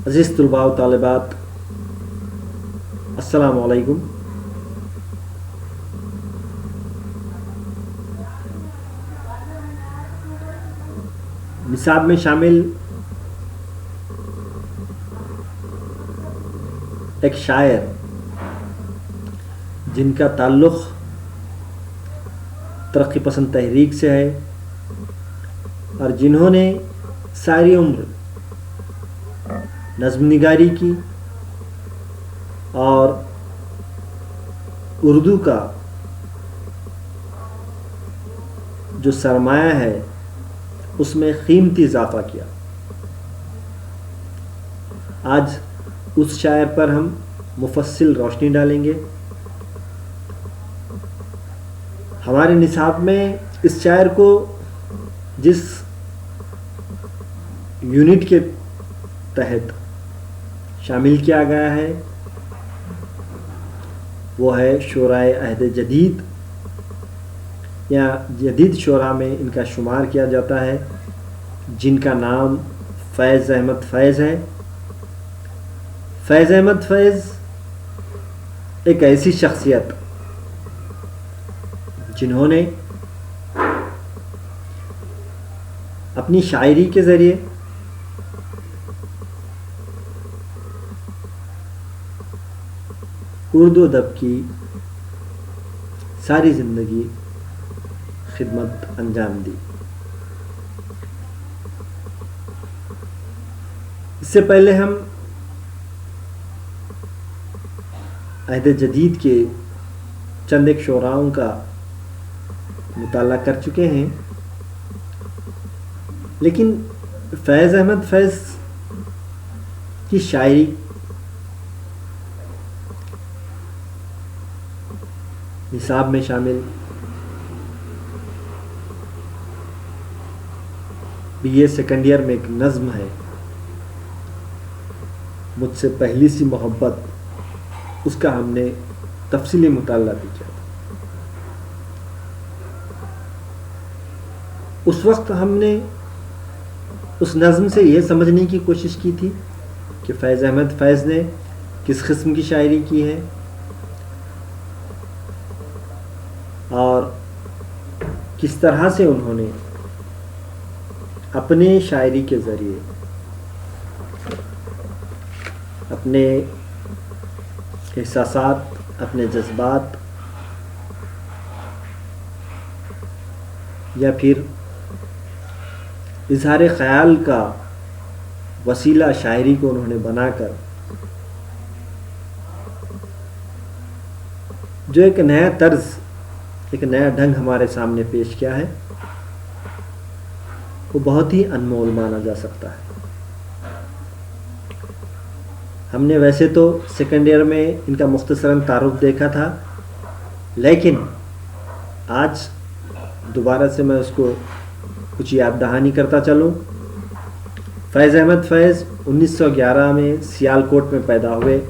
عزیز طلباء و طالبات، السلام علیکم۔ نصاب میں شامل ایک شاعر جن کا تعلق ترقی پسند تحریک سے ہے اور جنہوں نے ساری عمر نظم نگاری کی اور اردو کا جو سرمایہ ہے اس میں قیمتی اضافہ کیا، آج اس شاعر پر ہم مفصل روشنی ڈالیں گے۔ ہمارے نصاب میں اس شاعر کو جس یونٹ کے تحت شامل کیا گیا ہے وہ ہے شعرائے عہد جدید، یا جدید شعراء میں ان کا شمار کیا جاتا ہے، جن کا نام فیض احمد فیض ہے۔ فیض احمد فیض ایک ایسی شخصیت جنہوں نے اپنی شاعری کے ذریعے اردو ادب کی ساری زندگی خدمت انجام دی۔ اس سے پہلے ہم عہد جدید کے چند ایک شعراؤں کا مطالعہ کر چکے ہیں، لیکن فیض احمد فیض کی شاعری نصاب میں شامل بی اے سیکنڈ ایئر میں ایک نظم ہے، مجھ سے پہلی سی محبت، اس کا ہم نے تفصیلی مطالعہ بھی کیا تھا۔ اس وقت ہم نے اس نظم سے یہ سمجھنے کی کوشش کی تھی کہ فیض احمد فیض نے کس قسم کی شاعری کی ہے اور کس طرح سے انہوں نے اپنے شاعری کے ذریعے اپنے احساسات، اپنے جذبات یا پھر اظہار خیال کا وسیلہ شاعری کو انہوں نے بنا کر جو ایک نیا طرز، ایک نیا ڈھنگ ہمارے سامنے پیش کیا ہے، وہ بہت ہی انمول مانا جا سکتا ہے۔ ہم نے ویسے تو سیکنڈ ایئر میں ان کا مختصراً تعارف دیکھا تھا، لیکن آج دوبارہ سے میں اس کو کچھ یاد دہانی کرتا چلوں۔ فیض احمد فیض 1911 میں سیالکوٹ میں پیدا ہوئے۔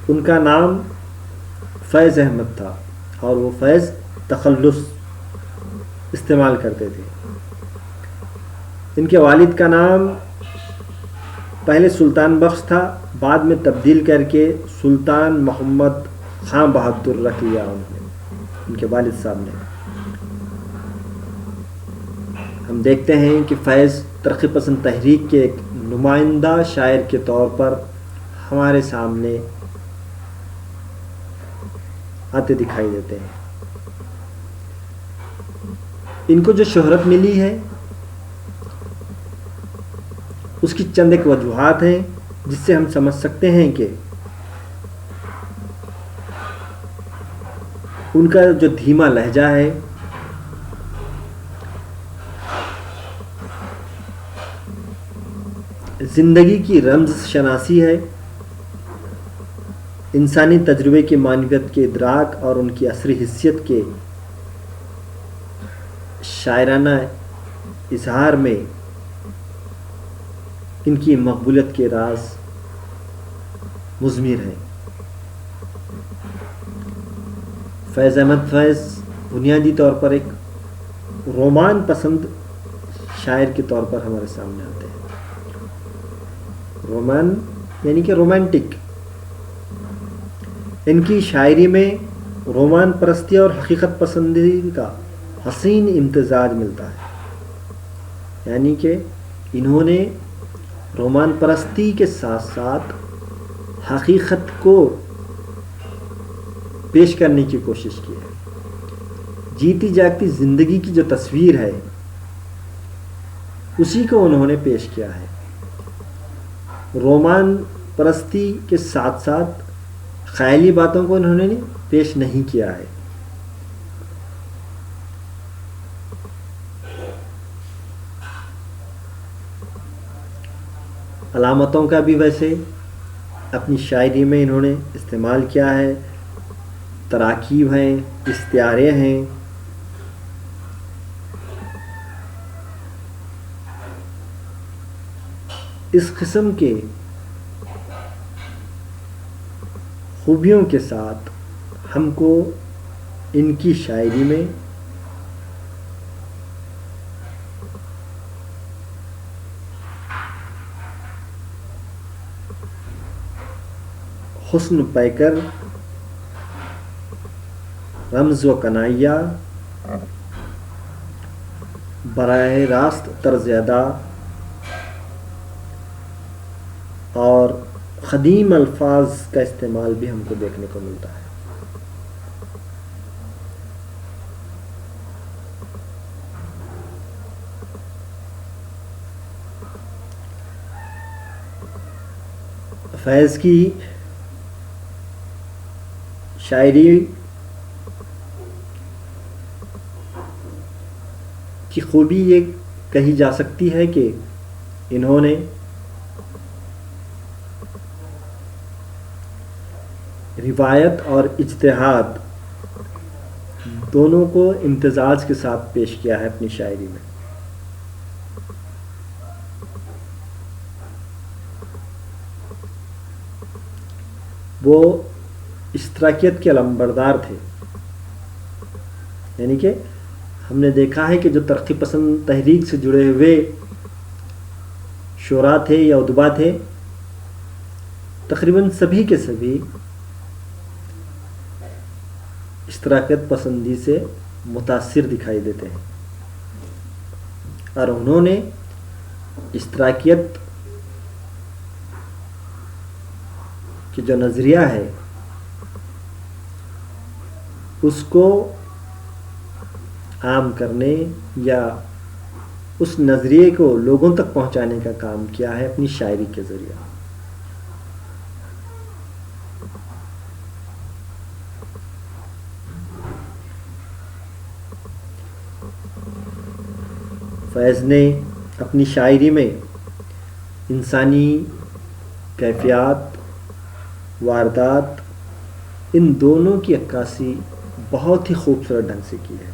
ان کا نام فیض احمد تھا اور وہ فیض تخلص استعمال کرتے تھے۔ ان کے والد کا نام پہلے سلطان بخش تھا، بعد میں تبدیل کر کے سلطان محمد خان بہادر رکھ لیا انہوں نے، ان کے والد صاحب نے۔ ہم دیکھتے ہیں کہ فیض ترقی پسند تحریک کے ایک نمائندہ شاعر کے طور پر ہمارے سامنے آتے دکھائی دیتے ہیں۔ ان کو جو شہرت ملی ہے اس کی چند ایک وجوہات ہیں جس سے ہم سمجھ سکتے ہیں کہ ان کا جو دھیما لہجہ ہے، زندگی کی رمز شناسی ہے، انسانی تجربے کی معنویت کے ادراک اور ان کی عصری حیثیت کے شاعرانہ اظہار میں ان کی مقبولیت کے راز مضمر ہیں۔ فیض احمد فیض بنیادی طور پر ایک رومان پسند شاعر کے طور پر ہمارے سامنے آتے ہیں. رومان یعنی کہ رومانٹک. ان کی شاعری میں رومان پرستی اور حقیقت پسندی کا حسین امتزاج ملتا ہے. یعنی کہ انہوں نے رومان پرستی کے ساتھ ساتھ حقیقت کو پیش کرنے کی کوشش کی ہے. جیتی جاگتی زندگی کی جو تصویر ہے اسی کو انہوں نے پیش کیا ہے. رومان پرستی کے ساتھ ساتھ خیالی باتوں کو انہوں نے پیش نہیں کیا ہے. علامتوں کا بھی ویسے اپنی شاعری میں انہوں نے استعمال کیا ہے. تراکیب ہیں، استعارے ہیں. اس قسم کے خوبیوں کے ساتھ ہم کو ان کی شاعری میں حسن پیکر، رمز و کنائیہ، براہ راست طرز ادا اور قدیم الفاظ کا استعمال بھی ہم کو دیکھنے کو ملتا ہے. فیض کی شاعری کی خوبی یہ کہی جا سکتی ہے کہ انہوں نے روایت اور اجتہاد دونوں کو امتزاج کے ساتھ پیش کیا ہے اپنی شاعری میں. وہ اشتراکیت کے علمبردار تھے. یعنی کہ ہم نے دیکھا ہے کہ جو ترقی پسند تحریک سے جڑے ہوئے شعراء تھے یا ادبا تھے تقریباً سبھی کے سبھی اشتراکیت پسندی سے متاثر دکھائی دیتے ہیں. اور انہوں نے اشتراکیت کی جو نظریہ ہے اس کو عام کرنے یا اس نظریے کو لوگوں تک پہنچانے کا کام کیا ہے اپنی شاعری کے ذریعے. فیض نے اپنی شاعری میں انسانی کیفیات، واردات، ان دونوں کی عکاسی بہت ہی خوبصورت ڈھنگ سے کی ہے.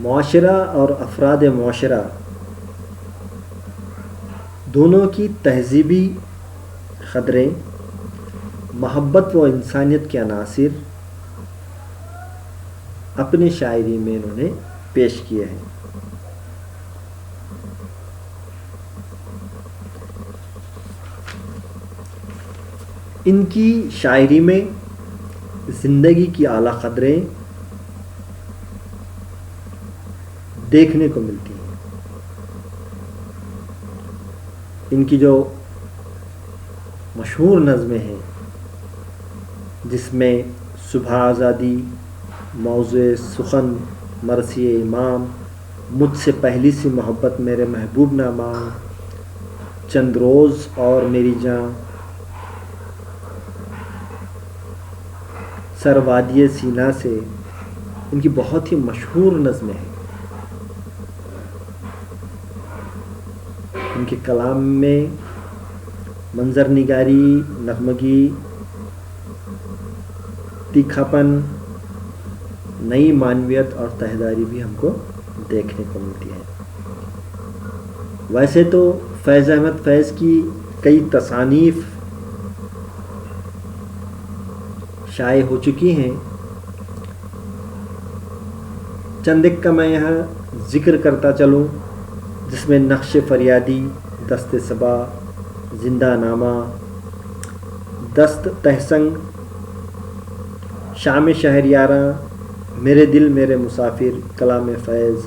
معاشرہ اور افراد معاشرہ دونوں کی تہذیبی قدریں، محبت و انسانیت کے عناصر اپنی شاعری میں انہوں نے پیش کیے ہیں. ان کی شاعری میں زندگی کی اعلیٰ قدریں دیکھنے کو ملتی ہیں. ان کی جو مشہور نظمیں ہیں جس میں صبح آزادی، موضوع سخن، مرثیہ امام، مجھ سے پہلی سی محبت میرے محبوب نہ مانگ، چند روز اور میری جاں، سر وادی سینا سے، ان کی بہت ہی مشہور نظمیں ہیں. ان کے کلام میں منظر نگاری، نغمگی، تیکھاپن، نئی معنویت اور تہذاری بھی ہم کو دیکھنے کو ملتی ہے. ویسے تو فیض احمد فیض کی کئی تصانیف شائع ہو چکی ہیں چند ایک کا میں یہاں ذکر کرتا چلوں، جس میں نقش فریادی، دست صبا، زندہ نامہ، دست تہسنگ، شام شہریاراں، میرے دل میرے مسافر، کلام فیض،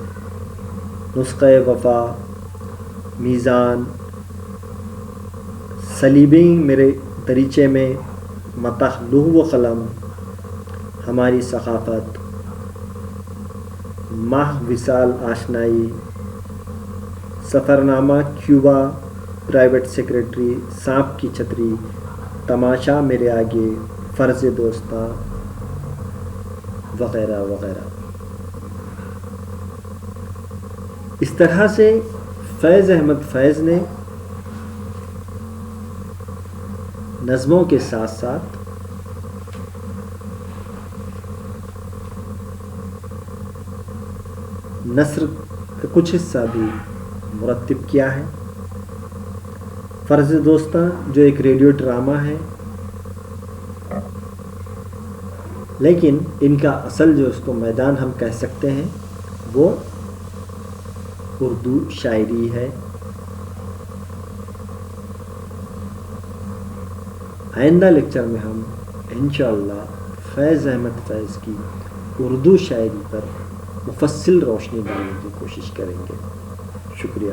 نسخہ وفا، میزان، صلیبیں میرے دریچے میں، متاح لوح و قلم، ہماری ثقافت، ماہ وصال آشنائی، سفرنامہ کیوبا، پرائیویٹ سیکرٹری، سانپ کی چھتری، تماشا میرے آگے، فرض دوستاں، وغیرہ وغیرہ۔ اس طرح سے فیض احمد فیض نے نظموں کے ساتھ ساتھ نثر کا کچھ حصہ بھی مرتب کیا ہے۔ فرض دوستاں جو ایک ریڈیو ڈرامہ ہے، لیکن ان کا اصل جو اس کو میدان ہم کہہ سکتے ہیں وہ اردو شاعری ہے۔ آئندہ لیکچر میں ہم انشاءاللہ فیض احمد فیض کی اردو شاعری پر مفصل روشنی ڈالنے کی کوشش کریں گے۔ شکریہ۔